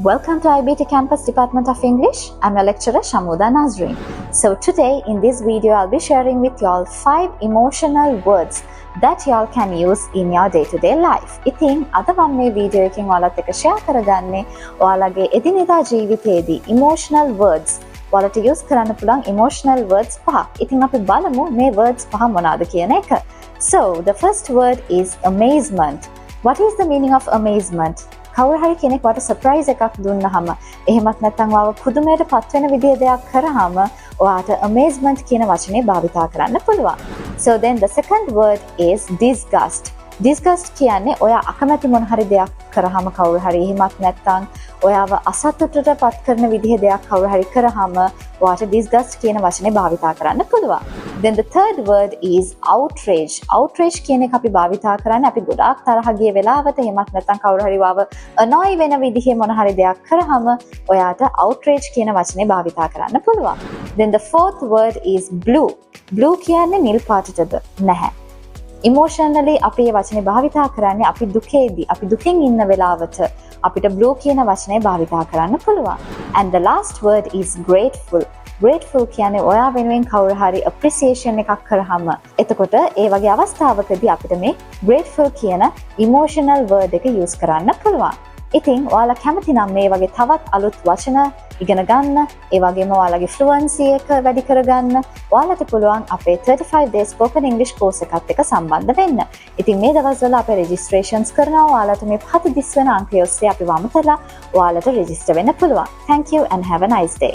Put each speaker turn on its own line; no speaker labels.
Welcome to IBT Campus Department of English. I'm your lecturer Shamuda Nazreen. So today in this video I'll be sharing with y'all 5 emotional words that y'all can use in your day-to-day life. ඉතින් අද මම මේ video එකෙන් ඔයාලත් එක්ක share කරගන්නේ ඔයාලගේ එදිනෙදා ජීවිතයේදී emotional words ඔයාලට use කරන්න පුළුවන් emotional words 5. ඉතින් අපි බලමු මේ words 5 මොනවාද කියන එක. So the first word is amazement. What is the meaning of amazement? කවුරු හරි කෙනෙක් වට සර්ප්‍රයිස් එකක් දුන්නාම එහෙමත් නැත්නම් ඔයාව පුදුමයට පත් වෙන විදිය දෙයක් කරාම ඔයාට amazement කියන වචනේ භාවිතා කරන්න පුළුවන්. So then the second word is disgust. disgust කියන්නේ ඔයා අකමැති මොන හරි දෙයක් කරාම කවුරු හරි එහෙමත් නැත්නම් ඔයාව අසතුටට පත් කරන විදිහේ දෙයක් කවුරු හරි කරාම ඔයාට disgust කියන වචනේ භාවිතා කරන්න පුළුවන්. Then the third word is outrage. outrage කියන එක අපි භාවිතා කරන්නේ අපි ගොඩාක් තරහ ගිය වෙලාවට එහෙමත් නැත්නම් කවුරු හරි වාව annoy වෙන විදිහේ මොන හරි දෙයක් කරාම ඔයාට outrage කියන වචනේ භාවිතා කරන්න පුළුවන්. Then the fourth word is blue. blue කියන්නේ නිල් පාටටද නැහැ. emotionally අපි මේ වචනේ භාවිතා කරන්නේ අපි දුකේදී අපි දුකින් ඉන්න වෙලාවට අපිට blue කියන වචනේ භාවිතා කරන්න පුළුවන්. And the last word is grateful. grateful කියන්නේ ඔයා වෙනුවෙන් කවුරු හරි appreciation එකක් කරාම එතකොට ඒ වගේ අවස්ථාවකදී අපිට මේ grateful කියන emotional word එක use කරන්න පුළුවන්. ඉතින් ඔයාලා කැමති නම් මේ වගේ තවත් අලුත් වචන ඉගෙන ගන්න, ඒ වගේම ඔයාලගේ fluency එක වැඩි කරගන්න ඔයාලට පුළුවන් අපේ 35 days spoken English course එකත් එක්ක සම්බන්ධ වෙන්න. ඉතින් මේ දවස්වල අපේ registrations කරනවා. ඔයාලට මේ 7 දිස් වෙන අංකය ඔස්සේ අපි වමතලා ඔයාලට register වෙන්න පුළුවන්. Thank you and have a nice day.